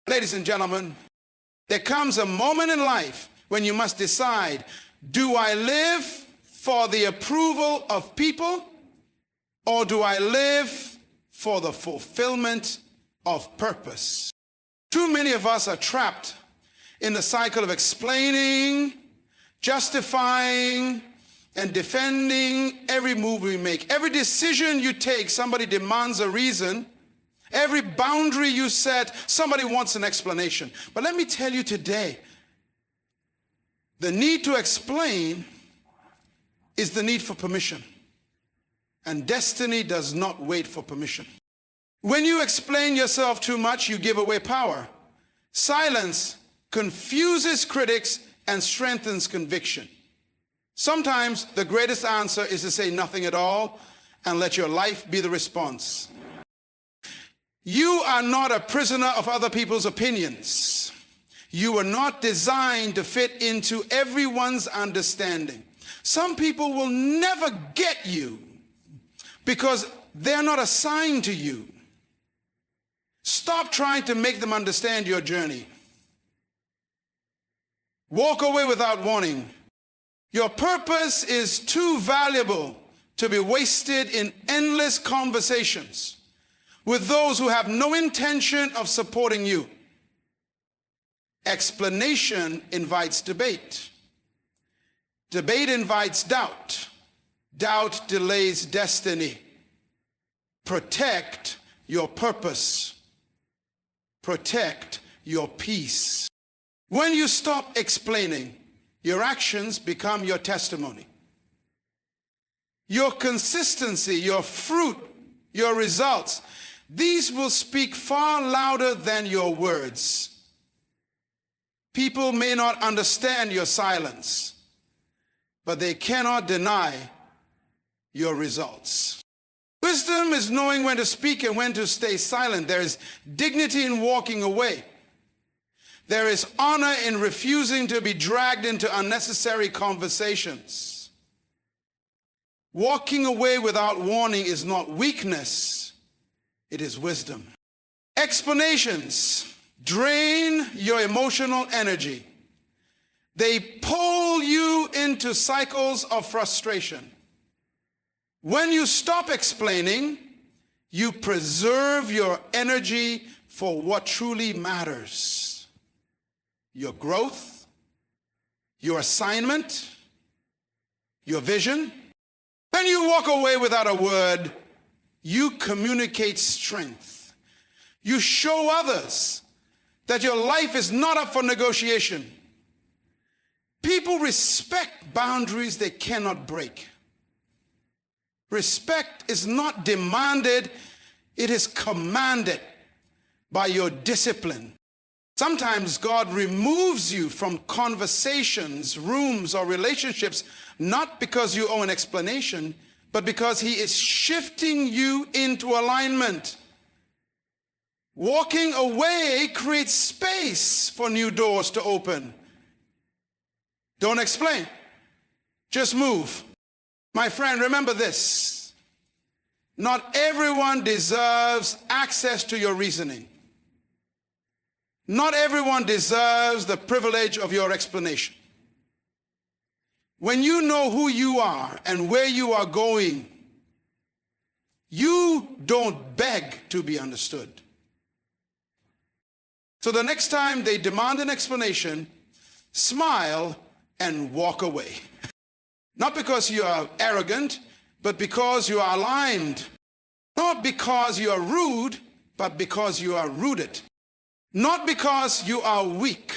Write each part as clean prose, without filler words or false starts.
Ladies and gentlemen, there comes a moment in life when you must decide, do I live for the approval of people, or do I live for the fulfillment of purpose? Too many of us are trapped in the cycle of explaining, justifying, and defending every move we make. Every decision you take, somebody demands a reason. Every boundary you set, somebody wants an explanation. But let me tell you today, the need to explain is the need for permission. And destiny does not wait for permission. When you explain yourself too much, you give away power. Silence confuses critics and strengthens conviction. Sometimes the greatest answer is to say nothing at all and let your life be the response. You are not a prisoner of other people's opinions. You are not designed to fit into everyone's understanding. Some people will never get you because they're not assigned to you. Stop trying to make them understand your journey. Walk away without warning. Your purpose is too valuable to be wasted in endless conversations with those who have no intention of supporting you. Explanation invites debate. Debate invites doubt. Doubt delays destiny. Protect your purpose. Protect your peace. When you stop explaining, your actions become your testimony. Your consistency, your fruit, your results, these will speak far louder than your words. People may not understand your silence, but they cannot deny your results. Wisdom is knowing when to speak and when to stay silent. There is dignity in walking away. There is honor in refusing to be dragged into unnecessary conversations. Walking away without warning is not weakness, it is wisdom. Explanations drain your emotional energy. They pull you into cycles of frustration. When you stop explaining, you preserve your energy for what truly matters. Your growth, your assignment, your vision. When you walk away without a word, you communicate strength. You show others that your life is not up for negotiation. People respect boundaries they cannot break. Respect is not demanded, it is commanded by your discipline. Sometimes God removes you from conversations, rooms, or relationships, not because you owe an explanation, but because He is shifting you into alignment. Walking away creates space for new doors to open. Don't explain, just move. My friend, remember this. Not everyone deserves access to your reasoning. Not everyone deserves the privilege of your explanation. When you know who you are and where you are going, you don't beg to be understood. So the next time they demand an explanation, smile and walk away. Not because you are arrogant, but because you are aligned. Not because you are rude, but because you are rooted. Not because you are weak,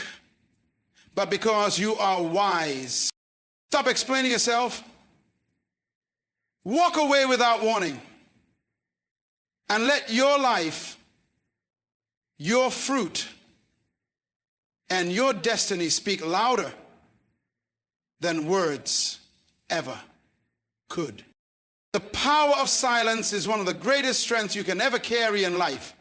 but because you are wise. Stop explaining yourself. Walk away without warning. And let your life, your fruit, and your destiny speak louder than words ever could. The power of silence is one of the greatest strengths you can ever carry in life.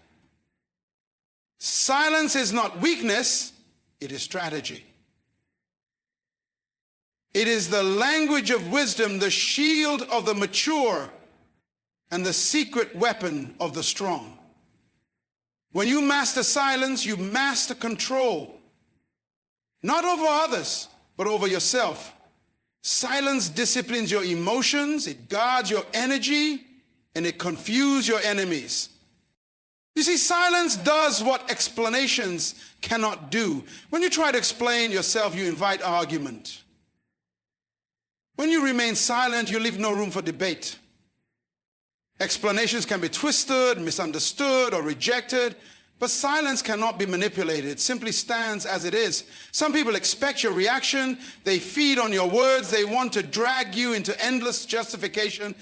Silence is not weakness, it is strategy. It is the language of wisdom, the shield of the mature, and the secret weapon of the strong. When you master silence, you master control. Not over others, but over yourself. Silence disciplines your emotions, it guards your energy, and it confuses your enemies. You see, silence does what explanations cannot do. When you try to explain yourself, you invite argument. When you remain silent, you leave no room for debate. Explanations can be twisted, misunderstood, or rejected, but silence cannot be manipulated. It simply stands as it is. Some people expect your reaction. They feed on your words. They want to drag you into endless justification.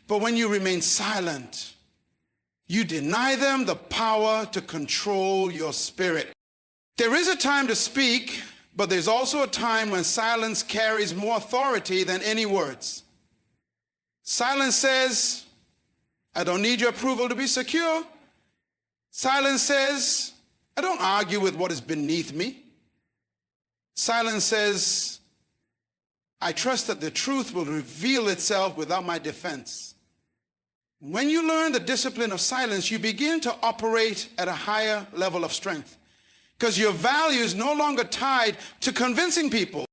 But when you remain silent, you deny them the power to control your spirit. There is a time to speak, but there's also a time when silence carries more authority than any words. Silence says, I don't need your approval to be secure. Silence says, I don't argue with what is beneath me. Silence says, I trust that the truth will reveal itself without my defense. When you learn the discipline of silence, you begin to operate at a higher level of strength because your value is no longer tied to convincing people.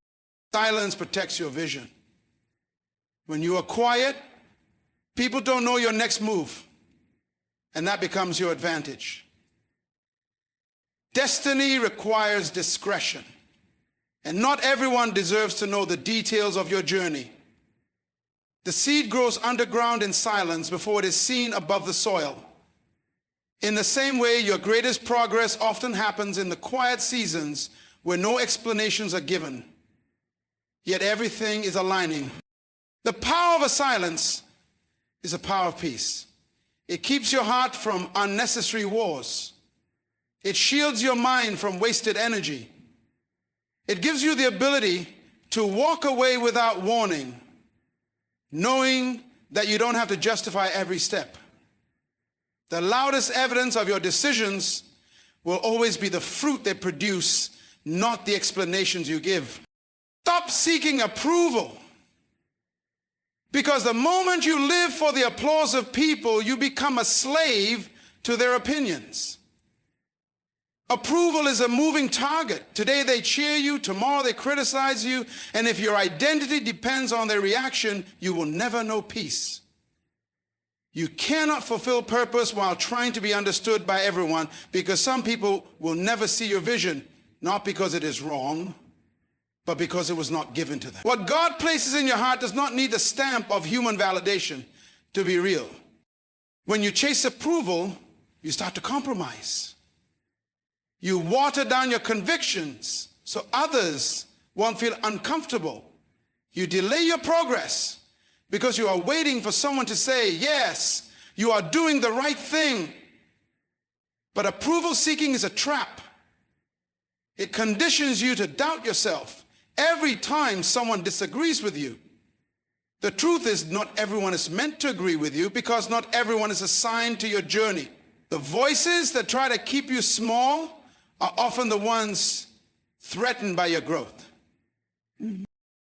Silence protects your vision. When you are quiet, people don't know your next move, and that becomes your advantage. Destiny requires discretion, and not everyone deserves to know the details of your journey. The seed grows underground in silence before it is seen above the soil. In the same way, your greatest progress often happens in the quiet seasons where no explanations are given, yet everything is aligning. The power of a silence is a power of peace. It keeps your heart from unnecessary wars. It shields your mind from wasted energy. It gives you the ability to walk away without warning, knowing that you don't have to justify every step. The loudest evidence of your decisions will always be the fruit they produce, not the explanations you give. Stop seeking approval. Because the moment you live for the applause of people, you become a slave to their opinions. Approval is a moving target. Today they cheer you, tomorrow they criticize you, and if your identity depends on their reaction, you will never know peace. You cannot fulfill purpose while trying to be understood by everyone, because some people will never see your vision, not because it is wrong, but because it was not given to them. What God places in your heart does not need the stamp of human validation to be real. When you chase approval, you start to compromise. You water down your convictions so others won't feel uncomfortable. You delay your progress because you are waiting for someone to say, yes, you are doing the right thing. But approval seeking is a trap. It conditions you to doubt yourself every time someone disagrees with you. The truth is, not everyone is meant to agree with you because not everyone is assigned to your journey. The voices that try to keep you small are often the ones threatened by your growth.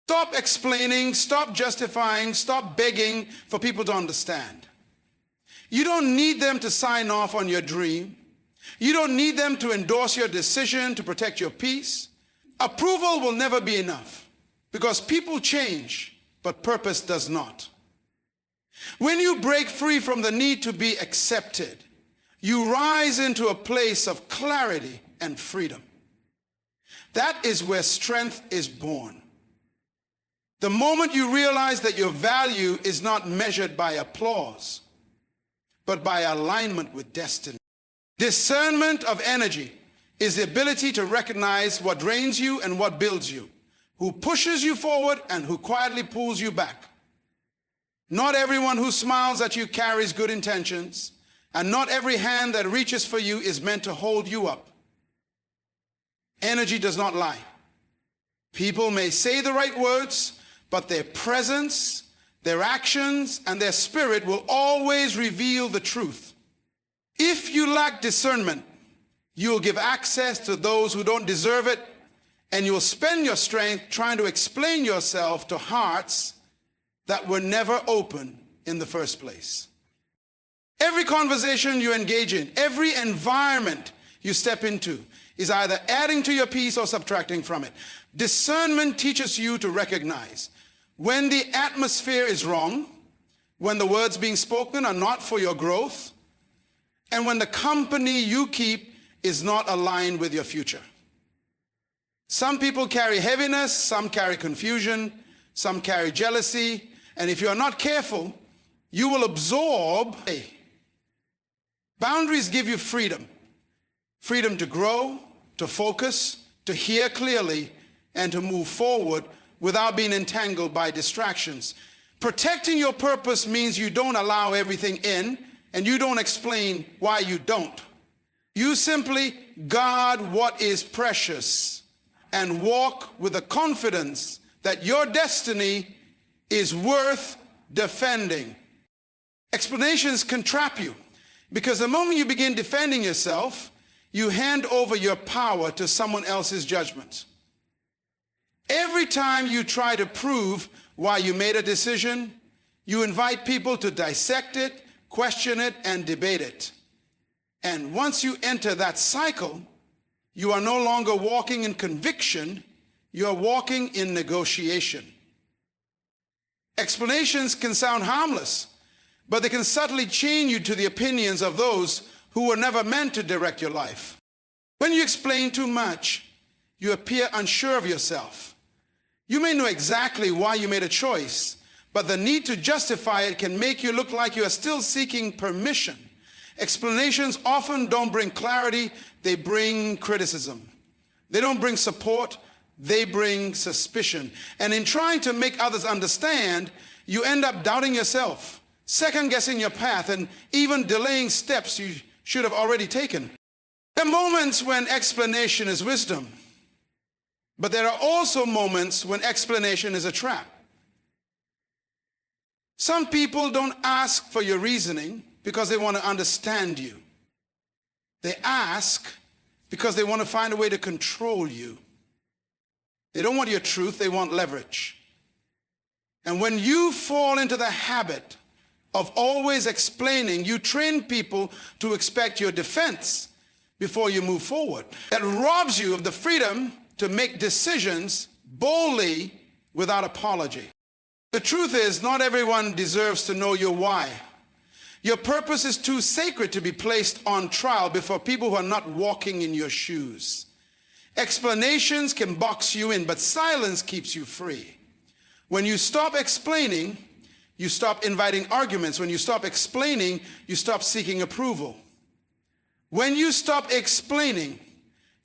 Stop explaining, stop justifying, stop begging for people to understand. You don't need them to sign off on your dream. You don't need them to endorse your decision to protect your peace. Approval will never be enough because people change, but purpose does not. When you break free from the need to be accepted, you rise into a place of clarity and freedom. That is where strength is born. The moment you realize that your value is not measured by applause, but by alignment with destiny. Discernment of energy is the ability to recognize what drains you and what builds you, who pushes you forward and who quietly pulls you back. Not everyone who smiles at you carries good intentions, and not every hand that reaches for you is meant to hold you up. Energy does not lie. People may say the right words, but their presence, their actions, and their spirit will always reveal the truth. If you lack discernment, you will give access to those who don't deserve it, and you will spend your strength trying to explain yourself to hearts that were never open in the first place. Every conversation you engage in, every environment you step into is either adding to your peace or subtracting from it. Discernment teaches you to recognize when the atmosphere is wrong, when the words being spoken are not for your growth, and when the company you keep is not aligned with your future. Some people carry heaviness, some carry confusion, some carry jealousy, and if you are not careful, you will absorb. Boundaries give you freedom. Freedom to grow, to focus, to hear clearly, and to move forward without being entangled by distractions. Protecting your purpose means you don't allow everything in, and you don't explain why you don't. You simply guard what is precious and walk with the confidence that your destiny is worth defending. Explanations can trap you because the moment you begin defending yourself, you hand over your power to someone else's judgment. Every time you try to prove why you made a decision, you invite people to dissect it, question it, and debate it. And once you enter that cycle, you are no longer walking in conviction, you are walking in negotiation. Explanations can sound harmless, but they can subtly chain you to the opinions of those who were never meant to direct your life. When you explain too much, you appear unsure of yourself. You may know exactly why you made a choice, but the need to justify it can make you look like you are still seeking permission. Explanations often don't bring clarity, they bring criticism. They don't bring support, they bring suspicion. And in trying to make others understand, you end up doubting yourself, second-guessing your path, and even delaying steps you should have already taken. There are moments when explanation is wisdom, but there are also moments when explanation is a trap. Some people don't ask for your reasoning because they want to understand you. They ask because they want to find a way to control you. They don't want your truth, they want leverage. And when you fall into the habit of always explaining, you train people to expect your defense before you move forward. That robs you of the freedom to make decisions boldly without apology. The truth is, not everyone deserves to know your why. Your purpose is too sacred to be placed on trial before people who are not walking in your shoes. Explanations can box you in, but silence keeps you free. When you stop explaining, you stop inviting arguments. When you stop explaining, you stop seeking approval. When you stop explaining,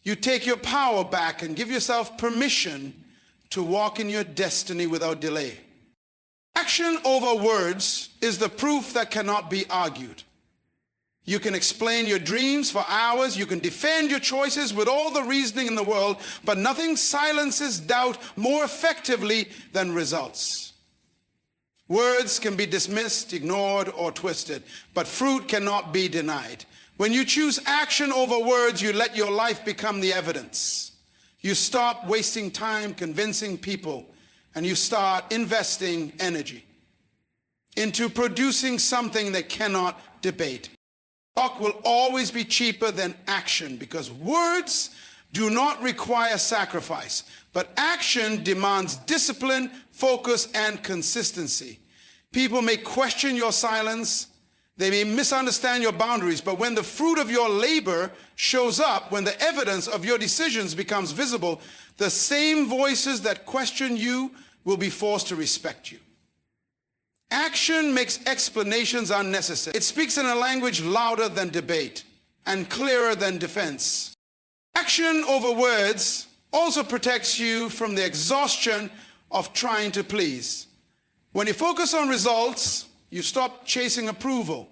you take your power back and give yourself permission to walk in your destiny without delay. Action over words is the proof that cannot be argued. You can explain your dreams for hours, you can defend your choices with all the reasoning in the world, but nothing silences doubt more effectively than results. Words can be dismissed, ignored, or twisted, but fruit cannot be denied. When you choose action over words, you let your life become the evidence. You stop wasting time convincing people, and you start investing energy into producing something that cannot debate. Talk will always be cheaper than action because words do not require sacrifice, but action demands discipline, focus, and consistency. People may question your silence, they may misunderstand your boundaries, but when the fruit of your labor shows up, when the evidence of your decisions becomes visible, the same voices that question you will be forced to respect you. Action makes explanations unnecessary. It speaks in a language louder than debate and clearer than defense. Action over words also protects you from the exhaustion of trying to please. When you focus on results, you stop chasing approval.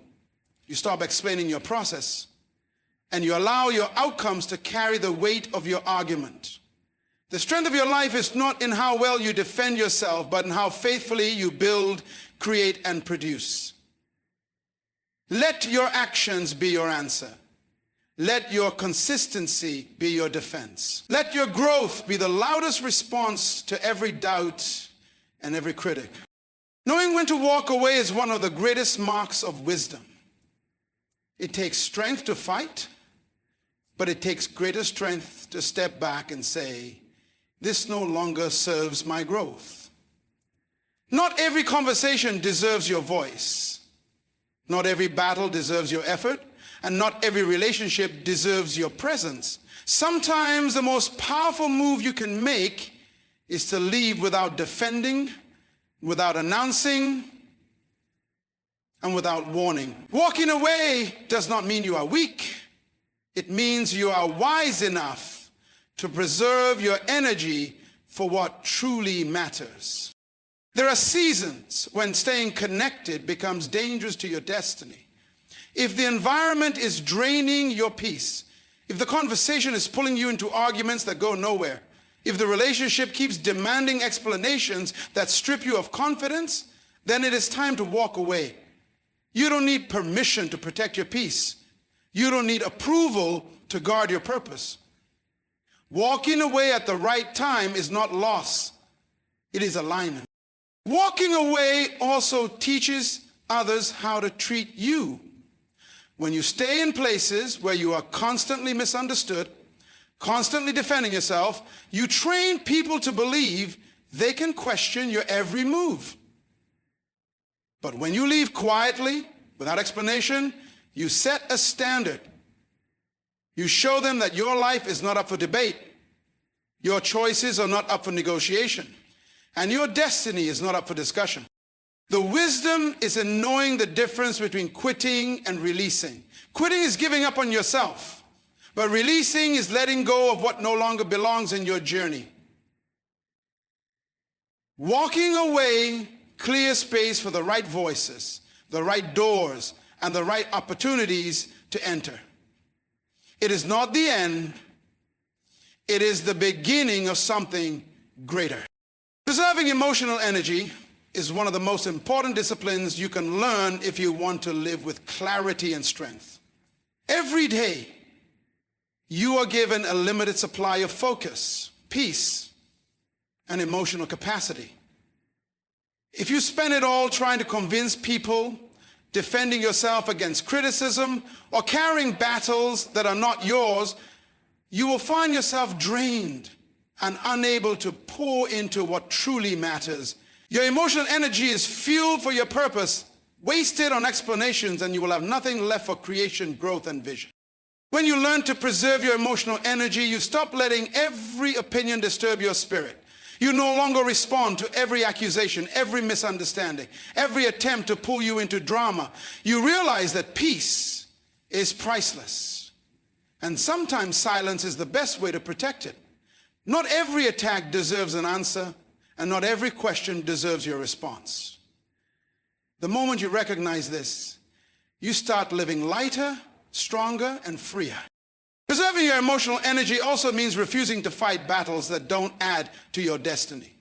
You stop explaining your process, and you allow your outcomes to carry the weight of your argument. The strength of your life is not in how well you defend yourself, but in how faithfully you build, create, and produce. Let your actions be your answer. Let your consistency be your defense. Let your growth be the loudest response to every doubt and every critic. Knowing when to walk away is one of the greatest marks of wisdom. It takes strength to fight, but it takes greater strength to step back and say, this no longer serves my growth. Not every conversation deserves your voice. Not every battle deserves your effort, and not every relationship deserves your presence. Sometimes the most powerful move you can make is to leave without defending, without announcing, and without warning. Walking away does not mean you are weak. It means you are wise enough to preserve your energy for what truly matters. There are seasons when staying connected becomes dangerous to your destiny. If the environment is draining your peace, if the conversation is pulling you into arguments that go nowhere, if the relationship keeps demanding explanations that strip you of confidence, then it is time to walk away. You don't need permission to protect your peace. You don't need approval to guard your purpose. Walking away at the right time is not loss. It is alignment. Walking away also teaches others how to treat you. When you stay in places where you are constantly misunderstood, constantly defending yourself, you train people to believe they can question your every move. But when you leave quietly, without explanation, you set a standard. You show them that your life is not up for debate. Your choices are not up for negotiation. And your destiny is not up for discussion. The wisdom is in knowing the difference between quitting and releasing. Quitting is giving up on yourself, but releasing is letting go of what no longer belongs in your journey. Walking away clears space for the right voices, the right doors, and the right opportunities to enter. It is not the end. It is the beginning of something greater. Preserving emotional energy is one of the most important disciplines you can learn if you want to live with clarity and strength. Every day, you are given a limited supply of focus, peace, and emotional capacity. If you spend it all trying to convince people, defending yourself against criticism, or carrying battles that are not yours, you will find yourself drained and unable to pour into what truly matters. Your emotional energy is fuel for your purpose, wasted on explanations, and you will have nothing left for creation, growth, and vision. When you learn to preserve your emotional energy, you stop letting every opinion disturb your spirit. You no longer respond to every accusation, every misunderstanding, every attempt to pull you into drama. You realize that peace is priceless. And sometimes silence is the best way to protect it. Not every attack deserves an answer, and not every question deserves your response. The moment you recognize this, you start living lighter, stronger, and freer. Preserving your emotional energy also means refusing to fight battles that don't add to your destiny.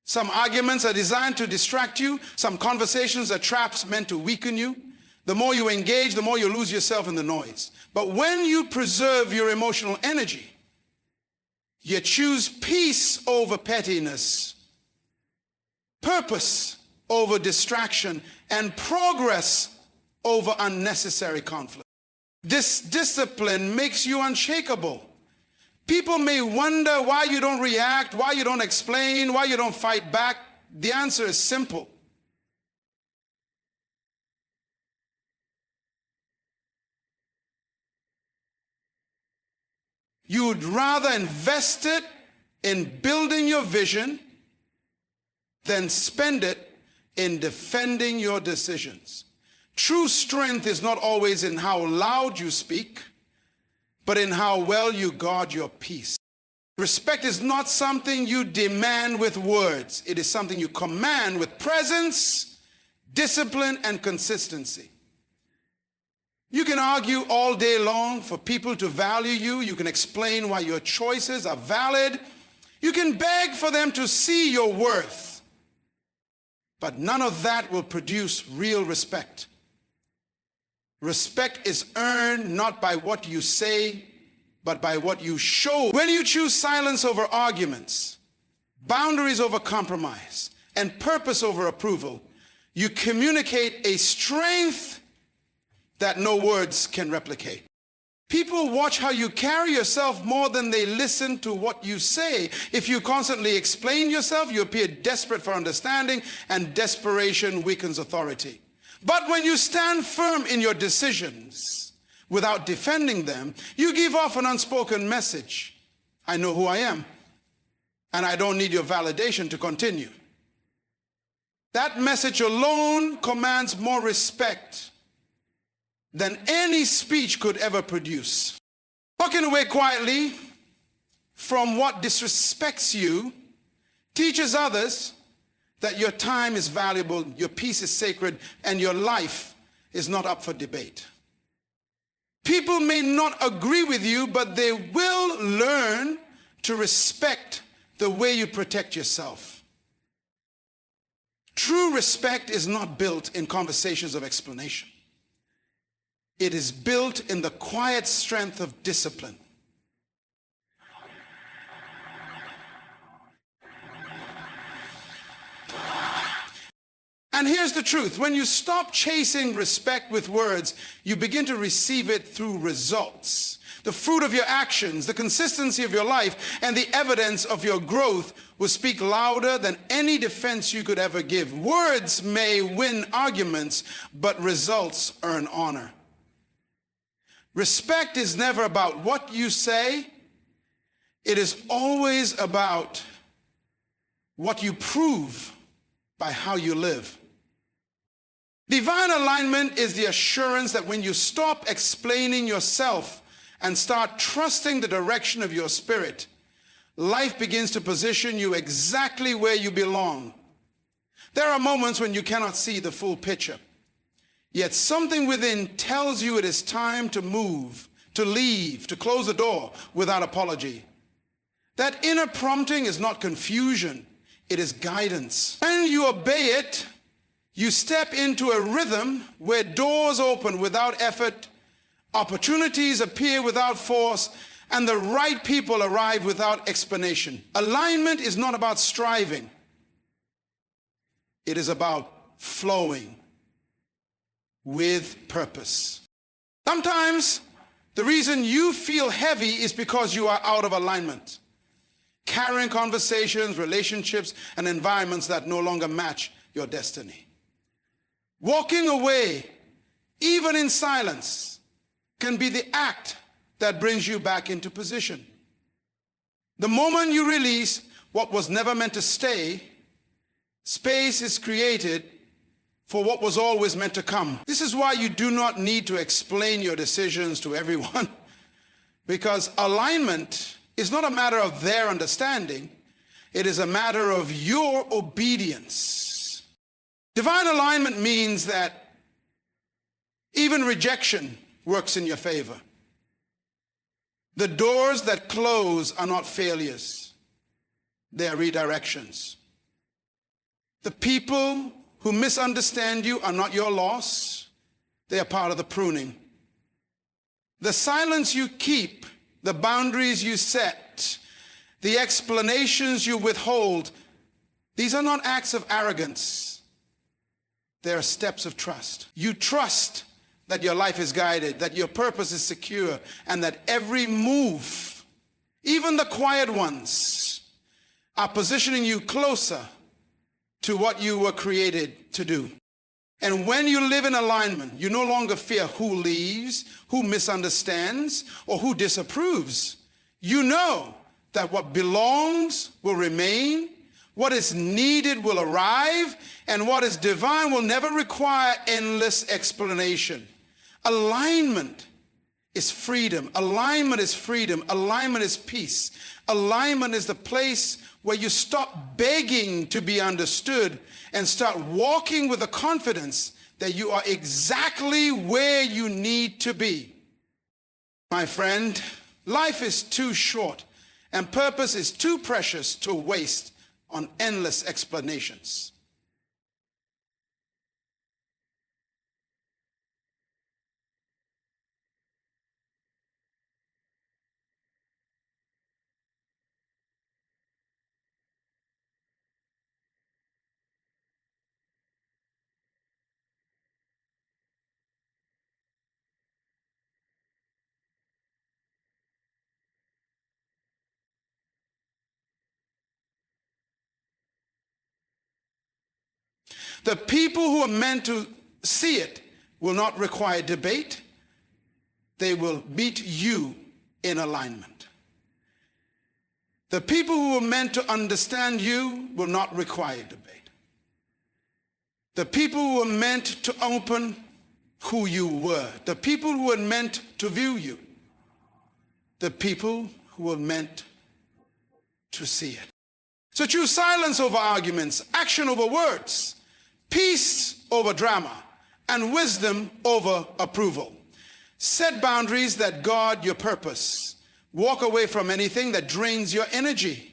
Some arguments are designed to distract you. Some conversations are traps meant to weaken you. The more you engage, the more you lose yourself in the noise. But when you preserve your emotional energy, you choose peace over pettiness, purpose over distraction, and progress over unnecessary conflict. This discipline makes you unshakable. People may wonder why you don't react, why you don't explain, why you don't fight back. The answer is simple. You would rather invest it in building your vision than spend it in defending your decisions. True strength is not always in how loud you speak, but in how well you guard your peace. Respect is not something you demand with words. It is something you command with presence, discipline, and consistency. You can argue all day long for people to value you. You can explain why your choices are valid. You can beg for them to see your worth. But none of that will produce real respect. Respect is earned not by what you say, but by what you show. When you choose silence over arguments, boundaries over compromise, and purpose over approval, you communicate a strength that no words can replicate. People watch how you carry yourself more than they listen to what you say. If you constantly explain yourself, you appear desperate for understanding, and desperation weakens authority. But when you stand firm in your decisions without defending them, you give off an unspoken message. I know who I am, and I don't need your validation to continue. That message alone commands more respect than any speech could ever produce. Walking away quietly from what disrespects you teaches others that your time is valuable, your peace is sacred, and your life is not up for debate. People may not agree with you, but they will learn to respect the way you protect yourself. True respect is not built in conversations of explanation. It is built in the quiet strength of discipline. And here's the truth. When you stop chasing respect with words, you begin to receive it through results. The fruit of your actions, the consistency of your life, and the evidence of your growth will speak louder than any defense you could ever give. Words may win arguments, but results earn honor. Respect is never about what you say. It is always about what you prove by how you live. Divine alignment is the assurance that when you stop explaining yourself and start trusting the direction of your spirit, life begins to position you exactly where you belong. There are moments when you cannot see the full picture. Yet something within tells you it is time to move, to leave, to close the door without apology. That inner prompting is not confusion, it is guidance. When you obey it, you step into a rhythm where doors open without effort, opportunities appear without force, and the right people arrive without explanation. Alignment is not about striving. It is about flowing with purpose. Sometimes the reason you feel heavy is because you are out of alignment, carrying conversations, relationships, and environments that no longer match your destiny. Walking away, even in silence, can be the act that brings you back into position. The moment you release what was never meant to stay, space is created for what was always meant to come. This is why you do not need to explain your decisions to everyone, because alignment is not a matter of their understanding, it is a matter of your obedience. Divine alignment means that even rejection works in your favor. The doors that close are not failures, they are redirections. The people who misunderstand you are not your loss, they are part of the pruning. The silence you keep, the boundaries you set, the explanations you withhold, these are not acts of arrogance, they are steps of trust. You trust that your life is guided, that your purpose is secure, and that every move, even the quiet ones, are positioning you closer to what you were created to do. And when you live in alignment, you no longer fear who leaves, who misunderstands, or who disapproves. You know that what belongs will remain, what is needed will arrive, and what is divine will never require endless explanation. Alignment is freedom. Alignment is freedom. Alignment is peace. Alignment is the place where you stop begging to be understood and start walking with the confidence that you are exactly where you need to be. My friend, life is too short and purpose is too precious to waste on endless explanations. The people who are meant to see it will not require debate. They will meet you in alignment. The people who are meant to understand you will not require debate. The people who are meant to open who you were, the people who are meant to view you, the people who are meant to see it. So choose silence over arguments, action over words, peace over drama, and wisdom over approval. Set boundaries that guard your purpose. Walk away from anything that drains your energy.